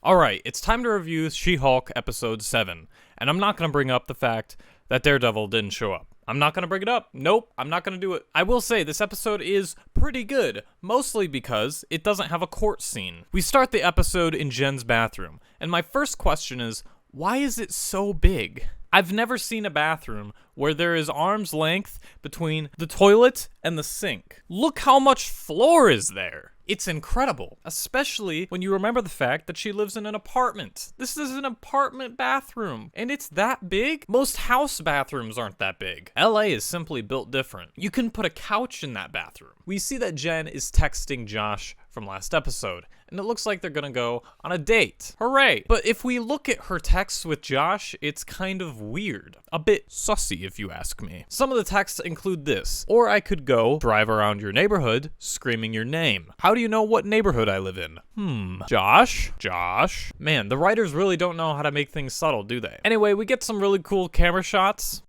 Alright, it's time to review She-Hulk Episode 7, and I'm not going to bring up the fact that Daredevil didn't show up. I'm not going to bring it up. Nope, I'm not going to do it. I will say, this episode is pretty good, mostly because it doesn't have a court scene. We start the episode in Jen's bathroom, and my first question is, why is it so big? I've never seen a bathroom where there is arm's length between the toilet and the sink. Look how much floor is there. It's incredible, especially when you remember the fact that she lives in an apartment. This is an apartment bathroom, and it's that big? Most house bathrooms aren't that big. LA is simply built different. You can put a couch in that bathroom. We see that Jen is texting Josh from last episode, and it looks like they're gonna go on a date. Hooray! But if we look at her texts with Josh, it's kind of weird. A bit sussy, if you ask me. Some of the texts include this: or I could go drive around your neighborhood screaming your name. How do you know what neighborhood I live in? Josh? Man, the writers really don't know how to make things subtle, do they? Anyway, we get some really cool camera shots.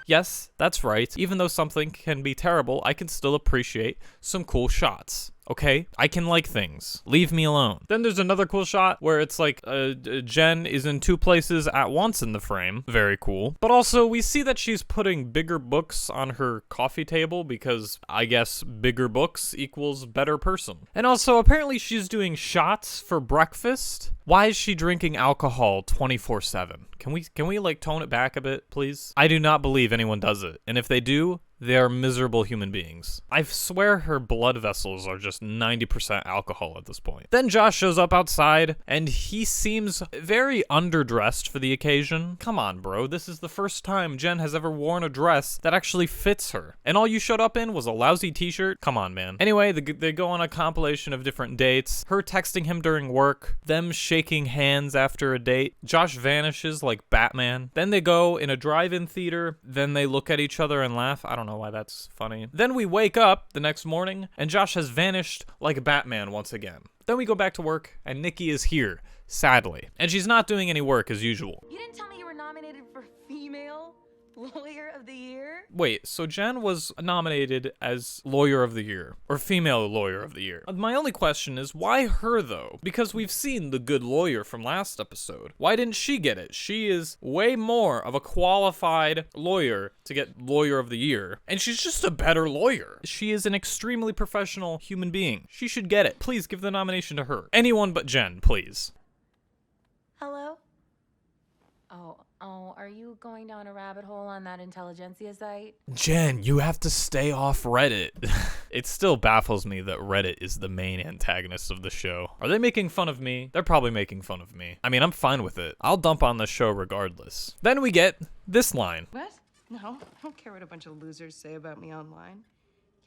Yes, that's right. Even though something can be terrible, I can still appreciate some cool shots. Okay? I can like things. Leave me alone. Then there's another cool shot where it's like Jen is in two places at once in the frame. Very cool. But also, we see that she's putting bigger books on her coffee table because I guess bigger books equals better person. And also, apparently she's doing shots for breakfast. Why is she drinking alcohol 24/7? Can we like tone it back a bit, please? I do not believe anyone does it. And if they do, they are miserable human beings. I swear her blood vessels are just 90% alcohol at this point. Then Josh shows up outside, and he seems very underdressed for the occasion. Come on, bro. This is the first time Jen has ever worn a dress that actually fits her. And all you showed up in was a lousy t-shirt? Come on, man. Anyway, they go on a compilation of different dates. Her texting him during work. Them shaking hands after a date. Josh vanishes like Batman. Then they go in a drive-in theater. Then they look at each other and laugh. I don't know why that's funny. Then we wake up the next morning and Josh has vanished like Batman once again. Then we go back to work and Nikki is here, sadly. And she's not doing any work as usual. You didn't tell me you were nominated for Female Lawyer of the Year? Wait, so Jen was nominated as Lawyer of the Year, or Female Lawyer of the Year. My only question is, why her though? Because we've seen the good lawyer from last episode. Why didn't she get it? She is way more of a qualified lawyer to get Lawyer of the Year, and she's just a better lawyer. She is an extremely professional human being. She should get it. Please give the nomination to her. Anyone but Jen, please. Hello? Oh, are you going down a rabbit hole on that intelligentsia site? Jen, you have to stay off Reddit. It still baffles me that Reddit is the main antagonist of the show. Are they making fun of me? They're probably making fun of me. I mean, I'm fine with it. I'll dump on the show regardless. Then we get this line. What? No, I don't care what a bunch of losers say about me online.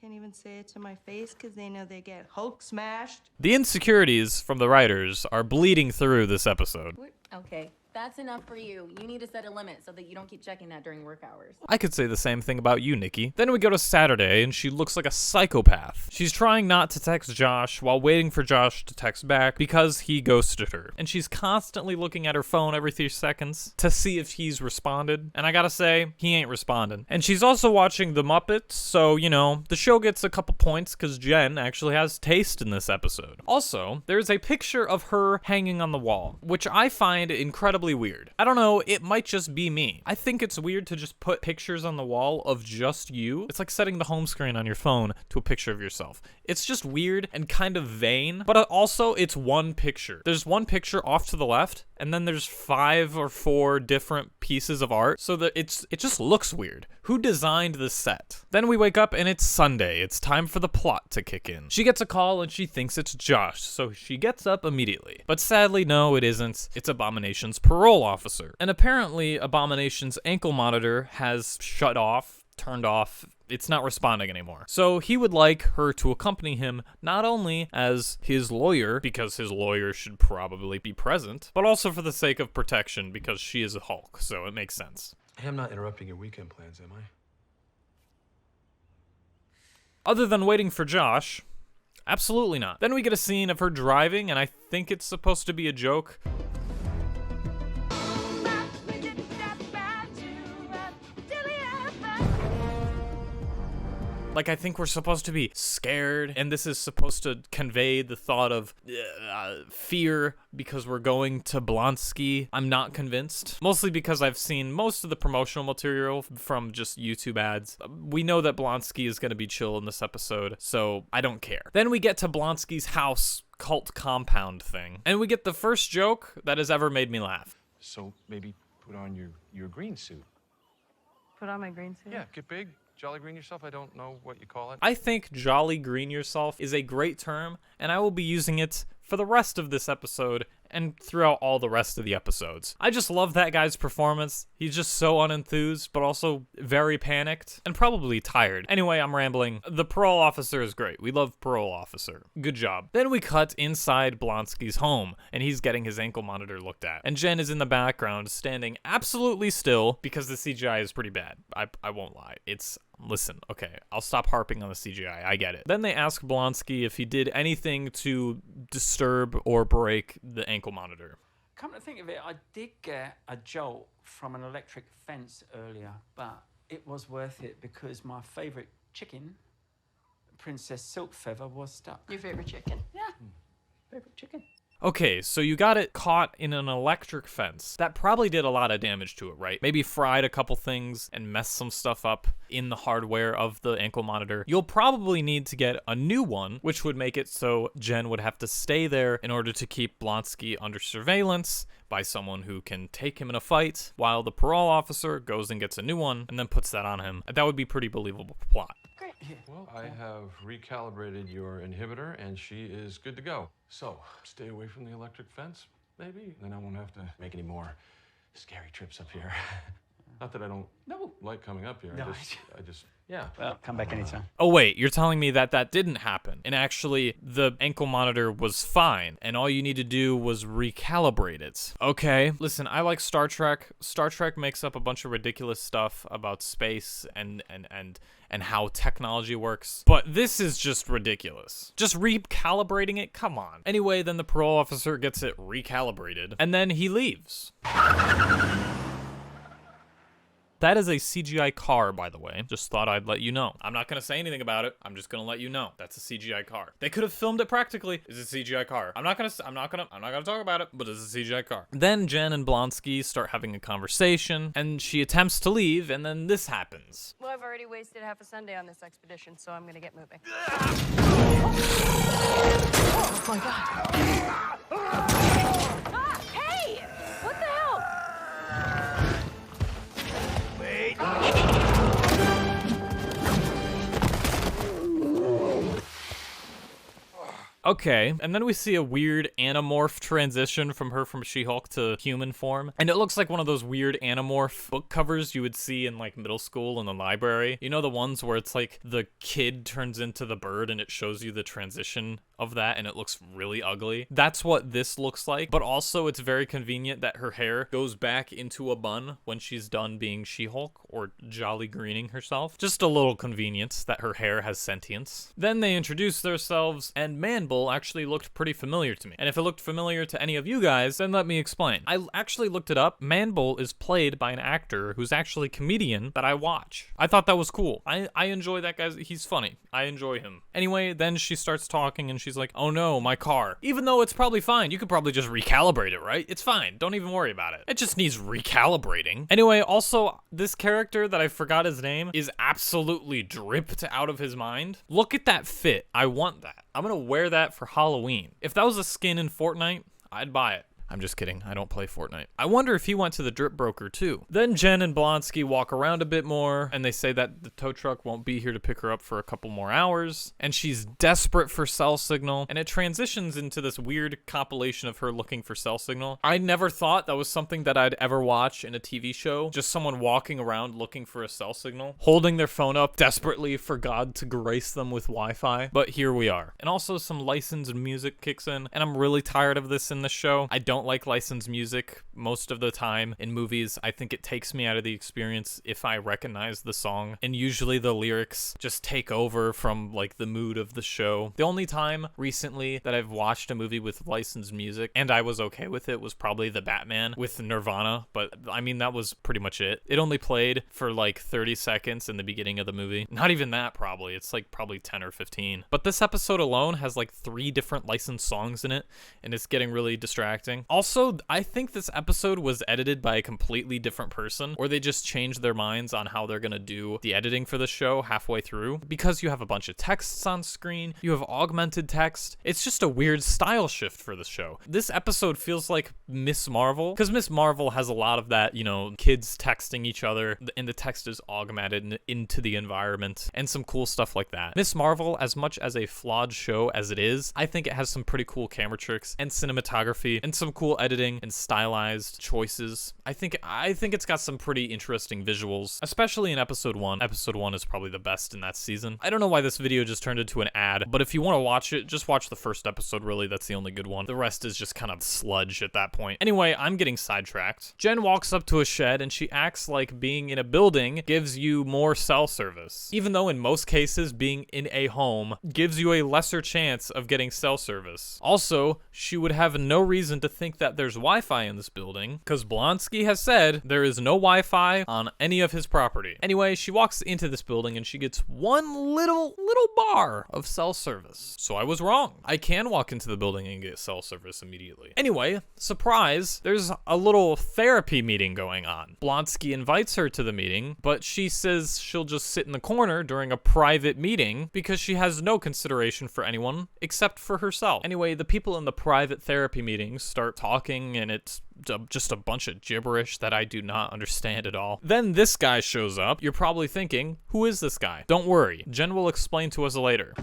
Can't even say it to my face because they know they get Hulk smashed. The insecurities from the writers are bleeding through this episode. Okay, that's enough for you. You need to set a limit so that you don't keep checking that during work hours. I could say the same thing about you, Nikki. Then we go to Saturday, and she looks like a psychopath. She's trying not to text Josh while waiting for Josh to text back because he ghosted her. And she's constantly looking at her phone every 3 seconds to see if he's responded. And I gotta say, he ain't responding. And she's also watching The Muppets, so, you know, the show gets a couple points because Jen actually has taste in this episode. Also, there's a picture of her hanging on the wall, which I find incredibly weird. I don't know, it might just be me. I think it's weird to just put pictures on the wall of just you. It's like setting the home screen on your phone to a picture of yourself. It's just weird and kind of vain, but also it's one picture. There's one picture off to the left, and then there's 5 or 4 different pieces of art, so that it just looks weird. Who designed this set? Then we wake up and it's Sunday. It's time for the plot to kick in. She gets a call and she thinks it's Josh, so she gets up immediately. But sadly, no, it isn't. It's Abomination's parole officer. And apparently, Abomination's ankle monitor has turned off. It's not responding anymore. So he would like her to accompany him not only as his lawyer, because his lawyer should probably be present, but also for the sake of protection because she is a Hulk, so it makes sense. Hey, I'm not interrupting your weekend plans, am I? Other than waiting for Josh, absolutely not. Then we get a scene of her driving, and I think it's supposed to be a joke. Like, I think we're supposed to be scared, and this is supposed to convey the thought of fear because we're going to Blonsky. I'm not convinced. Mostly because I've seen most of the promotional material from just YouTube ads. We know that Blonsky is going to be chill in this episode, so I don't care. Then we get to Blonsky's house cult compound thing, and we get the first joke that has ever made me laugh. So maybe put on your green suit. Put on my green suit? Yeah, get big. Jolly green yourself, I don't know what you call it. I think jolly green yourself is a great term, and I will be using it for the rest of this episode and throughout all the rest of the episodes. I just love that guy's performance. He's just so unenthused, but also very panicked and probably tired. Anyway, I'm rambling. The parole officer is great. We love parole officer. Good job. Then we cut inside Blonsky's home, and he's getting his ankle monitor looked at. And Jen is in the background, standing absolutely still because the CGI is pretty bad. I won't lie. Listen, okay, I'll stop harping on the CGI. I get it. Then they ask Blonsky if he did anything to disturb or break the ankle monitor. Come to think of it, I did get a jolt from an electric fence earlier, but it was worth it because my favourite chicken, Princess Silk Feather, was stuck. Your favorite chicken? Yeah, favourite chicken. Okay, so you got it caught in an electric fence. That probably did a lot of damage to it, right? Maybe fried a couple things and messed some stuff up in the hardware of the ankle monitor. You'll probably need to get a new one, which would make it so Jen would have to stay there in order to keep Blonsky under surveillance by someone who can take him in a fight, while the parole officer goes and gets a new one and then puts that on him. That would be pretty believable plot. Great. Yeah. Well, I have recalibrated your inhibitor, and she is good to go. So, stay away from the electric fence, maybe? Then I won't have to make any more scary trips up here. Not that I don't like coming up here. No. I just, yeah. Well, come back anytime. Oh wait, you're telling me that that didn't happen, and actually the ankle monitor was fine, and all you need to do was recalibrate it. Okay, listen, I like Star Trek. Star Trek makes up a bunch of ridiculous stuff about space and how technology works, but this is just ridiculous. Just recalibrating it? Come on. Anyway, then the parole officer gets it recalibrated, and then he leaves. That is a CGI car, by the way. Just thought I'd let you know. I'm not gonna say anything about it. I'm just gonna let you know. That's a CGI car. They could have filmed it practically. It's a CGI car. I'm not gonna talk about it, but it's a CGI car. Then Jen and Blonsky start having a conversation, and she attempts to leave, and then this happens. Well, I've already wasted half a Sunday on this expedition, so I'm gonna get moving. Oh my God. Ah, hey! What the hell? Okay, and then we see a weird Animorph transition from her from She-Hulk to human form. And it looks like one of those weird Animorph book covers you would see in like middle school in the library. You know, the ones where it's like the kid turns into the bird and it shows you the transition of that and it looks really ugly. That's what this looks like, but also it's very convenient that her hair goes back into a bun when she's done being She-Hulk or jolly greening herself. Just a little convenience that her hair has sentience. Then they introduce themselves, and Manbull actually looked pretty familiar to me. And if it looked familiar to any of you guys, then let me explain. I actually looked it up. Manbull is played by an actor who's actually a comedian that I watch. I thought that was cool. I enjoy that guy. He's funny. I enjoy him. Anyway, then she starts talking and she's like, oh no, my car. Even though it's probably fine. You could probably just recalibrate it, right? It's fine. Don't even worry about it. It just needs recalibrating. Anyway, also, this character that I forgot his name is absolutely dripped out of his mind. Look at that fit. I want that. I'm gonna wear that for Halloween. If that was a skin in Fortnite, I'd buy it. I'm just kidding. I don't play Fortnite. I wonder if he went to the drip broker too. Then Jen and Blonsky walk around a bit more, and they say that the tow truck won't be here to pick her up for a couple more hours, and she's desperate for cell signal, and it transitions into this weird compilation of her looking for cell signal. I never thought that was something that I'd ever watch in a TV show, just someone walking around looking for a cell signal, holding their phone up desperately for God to grace them with Wi-Fi, but here we are. And also some licensed music kicks in, and I'm really tired of this in the show. I don't don't like licensed music most of the time in movies. I think it takes me out of the experience if I recognize the song, and usually the lyrics just take over from like the mood of the show. The only time recently that I've watched a movie with licensed music and I was okay with it was probably The Batman with Nirvana, but I mean that was pretty much it. It only played for like 30 seconds in the beginning of the movie. Not even that, probably. It's like probably 10 or 15. But this episode alone has like 3 different licensed songs in it, and it's getting really distracting. Also, I think this episode was edited by a completely different person, or they just changed their minds on how they're gonna do the editing for the show halfway through, because you have a bunch of texts on screen, you have augmented text. It's just a weird style shift for the show. This episode feels like Miss Marvel, because Miss Marvel has a lot of that, you know, kids texting each other, and the text is augmented into the environment, and some cool stuff like that. Miss Marvel, as much as a flawed show as it is, I think it has some pretty cool camera tricks and cinematography and some cool editing and stylized choices. I think it's got some pretty interesting visuals, especially in episode 1. Episode 1 is probably the best in that season. I don't know why this video just turned into an ad, but if you want to watch it, just watch the first episode, really. That's the only good one. The rest is just kind of sludge at that point. Anyway, I'm getting sidetracked. Jen walks up to a shed and she acts like being in a building gives you more cell service, even though in most cases being in a home gives you a lesser chance of getting cell service. Also, she would have no reason to think that there's Wi-Fi in this building, because Blonsky has said there is no Wi-Fi on any of his property. Anyway, she walks into this building and she gets one little bar of cell service. So I was wrong. I can walk into the building and get cell service immediately. Anyway, surprise, there's a little therapy meeting going on. Blonsky invites her to the meeting, but she says she'll just sit in the corner during a private meeting because she has no consideration for anyone except for herself. Anyway, the people in the private therapy meetings start talking, and it's just a bunch of gibberish that I do not understand at all. Then this guy shows up. You're probably thinking, who is this guy? Don't worry, Jen will explain to us later.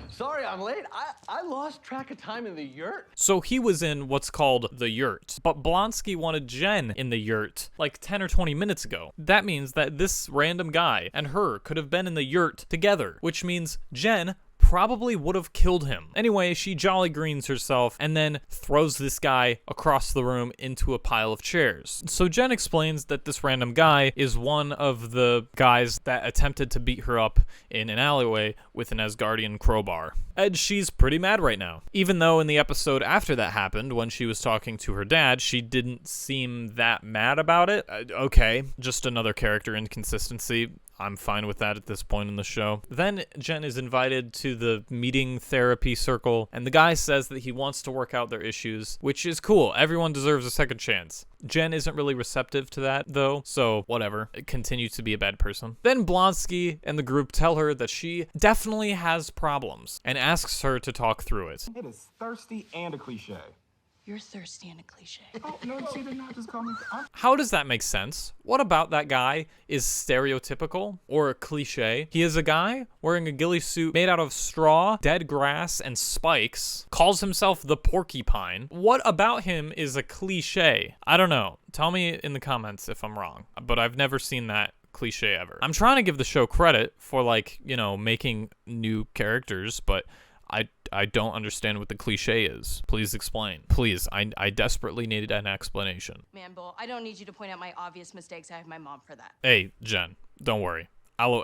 Sorry, I'm late. I lost track of time in the yurt. So he was in what's called the yurt, but Blonsky wanted Jen in the yurt like 10 or 20 minutes ago. That means that this random guy and her could have been in the yurt together, which means Jen probably would have killed him. Anyway, she jolly greens herself and then throws this guy across the room into a pile of chairs. So Jen explains that this random guy is one of the guys that attempted to beat her up in an alleyway with an Asgardian crowbar. And she's pretty mad right now. Even though in the episode after that happened, when she was talking to her dad, she didn't seem that mad about it. Okay, just another character inconsistency. I'm fine with that at this point in the show. Then Jen is invited to the meeting therapy circle, and the guy says that he wants to work out their issues, which is cool. Everyone deserves a second chance. Jen isn't really receptive to that, though, so whatever. Continue to be a bad person. Then Blonsky and the group tell her that she definitely has problems and asks her to talk through it. It is thirsty and a cliche. You're thirsty and a cliche. Oh, no, see, they're not just calling me. How does that make sense? What about that guy is stereotypical or a cliche? He is a guy wearing a ghillie suit made out of straw, dead grass, and spikes, calls himself the Porcupine. What about him is a cliche? I don't know. Tell me in the comments if I'm wrong, but I've never seen that cliche ever. I'm trying to give the show credit for, like, you know, making new characters, but I don't understand what the cliche is. Please explain. Please, I desperately needed an explanation. Man, Bull, I don't need you to point out my obvious mistakes. I have my mom for that. Hey, Jen, don't worry. I'll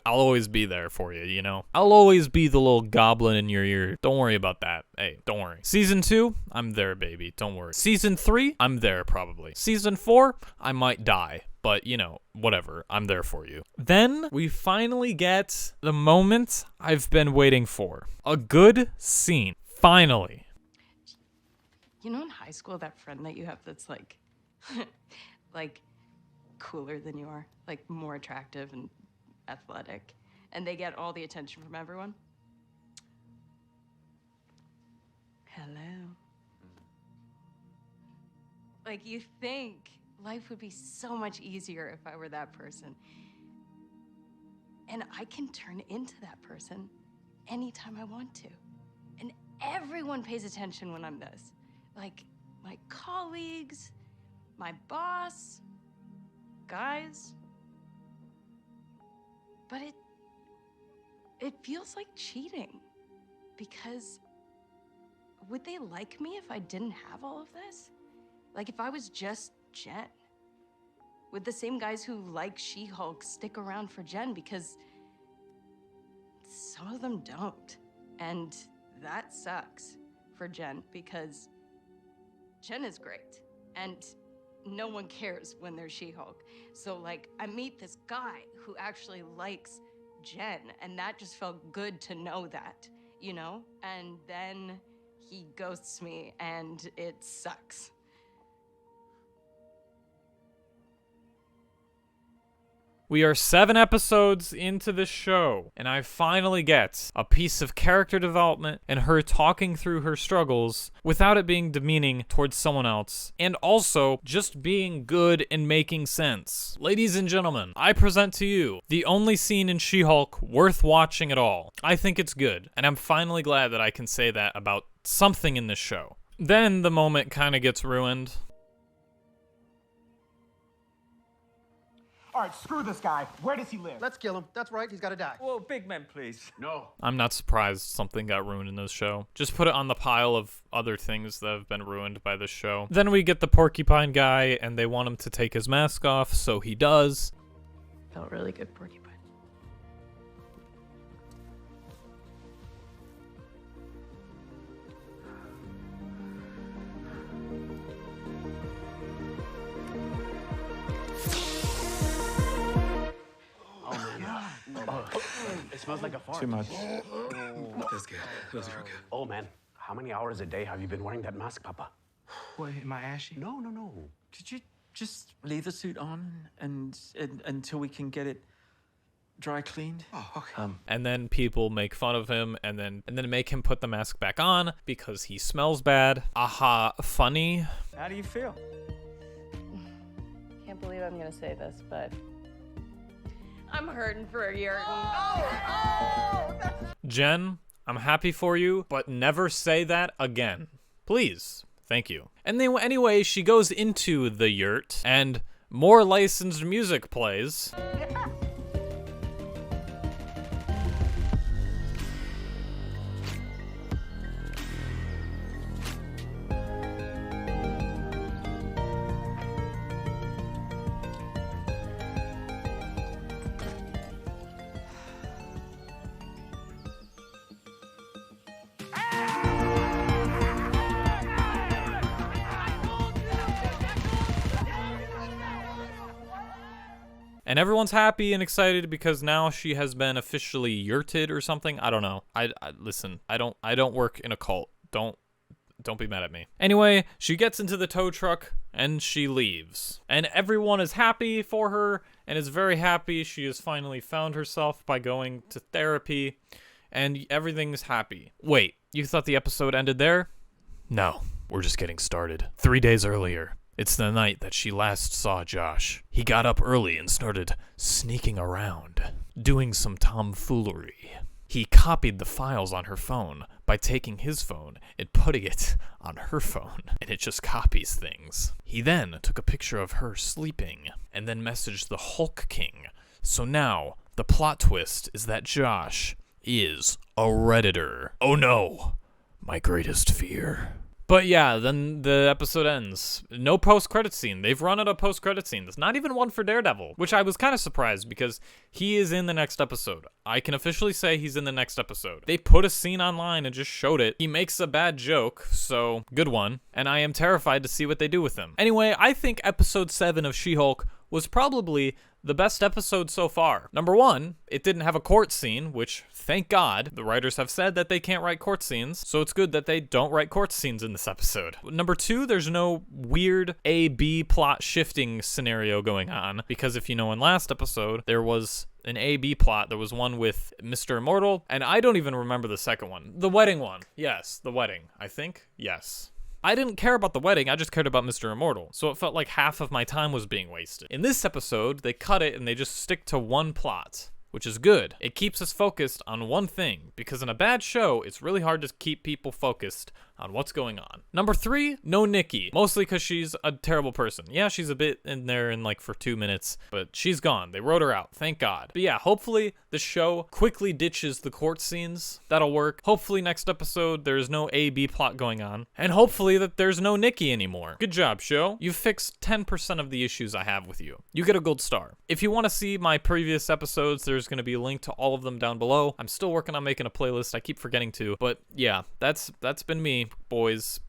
always be there for you, you know? I'll always be the little goblin in your ear. Don't worry about that. Hey, don't worry. Season 2, I'm there, baby. Don't worry. Season 3, I'm there probably. Season 4, I might die. But, you know, whatever. I'm there for you. Then we finally get the moment I've been waiting for. A good scene. Finally. You know, in high school, that friend that you have that's like, like, cooler than you are, like more attractive and athletic, and they get all the attention from everyone? Hello. Like, you think life would be so much easier if I were that person. And I can turn into that person anytime I want to. And everyone pays attention when I'm this. Like, my colleagues, my boss, guys. But it feels like cheating, because would they like me if I didn't have all of this? Like if I was just Jen? Would the same guys who like She-Hulk stick around for Jen? Because some of them don't. And that sucks for Jen because Jen is great. And no one cares when they're She-Hulk. So like I meet this guy who actually likes Jen, and that just felt good to know that, you know? And then he ghosts me and it sucks. We are 7 episodes into this show, and I finally get a piece of character development and her talking through her struggles without it being demeaning towards someone else, and also just being good and making sense. Ladies and gentlemen, I present to you the only scene in She-Hulk worth watching at all. I think it's good, and I'm finally glad that I can say that about something in this show. Then the moment kind of gets ruined. All right, screw this guy. Where does he live? Let's kill him. That's right. He's got to die. Whoa, big man, please. No. I'm not surprised something got ruined in this show. Just put it on the pile of other things that have been ruined by this show. Then we get the porcupine guy, and they want him to take his mask off, so he does. Felt really good, Porcupine. It smells like a fart. Too much. That's good. Those are good. Oh, man. How many hours a day have you been wearing that mask, Papa? What, am I ashy? No, no, no. Could you just leave the suit on and until we can get it dry cleaned? Oh, okay. And then people make fun of him and then make him put the mask back on because he smells bad. Aha, funny. How do you feel? Can't believe I'm gonna say this, but I'm hurting for a year. Jen, I'm happy for you, but never say that again. Please. Thank you. And then anyway, she goes into the yurt and more licensed music plays. And everyone's happy and excited because now she has been officially yurted or something. I don't know. Listen, I don't work in a cult. Don't be mad at me. Anyway, she gets into the tow truck and she leaves. And everyone is happy for her and is very happy she has finally found herself by going to therapy and everything's happy. Wait, you thought the episode ended there? No, we're just getting started. 3 days earlier. It's the night that she last saw Josh. He got up early and started sneaking around, doing some tomfoolery. He copied the files on her phone by taking his phone and putting it on her phone, and it just copies things. He then took a picture of her sleeping and then messaged the Hulk King. So now, the plot twist is that Josh is a Redditor. Oh no, my greatest fear. But yeah, then the episode ends. No post-credit scene. They've run out of post-credit scene. There's not even one for Daredevil, which I was kind of surprised because he is in the next episode. I can officially say he's in the next episode. They put a scene online and just showed it. He makes a bad joke, so good one. And I am terrified to see what they do with him. Anyway, I think episode 7 of She-Hulk was probably the best episode so far. Number one, it didn't have a court scene, which, thank God, the writers have said that they can't write court scenes, so it's good that they don't write court scenes in this episode. Number two, there's no weird A-B plot shifting scenario going on, because if you know in last episode, there was an A-B plot. There was one with Mr. Immortal, and I don't even remember the second one. The wedding one. Yes, the wedding, I think. Yes. I didn't care about the wedding, I just cared about Mr. Immortal, so it felt like half of my time was being wasted. In this episode, they cut it and they just stick to one plot, which is good. It keeps us focused on one thing, because in a bad show, it's really hard to keep people focused on what's going on. Number 3, no Nikki. Mostly because she's a terrible person. Yeah, she's a bit in there in like for 2 minutes, but she's gone. They wrote her out. Thank God. But yeah, hopefully the show quickly ditches the court scenes. That'll work. Hopefully next episode there's no A-B plot going on. And hopefully that there's no Nikki anymore. Good job, show. You fixed 10% of the issues I have with you. You get a gold star. If you want to see my previous episodes, there's going to be a link to all of them down below. I'm still working on making a playlist. I keep forgetting to. But yeah, that's been me, boys.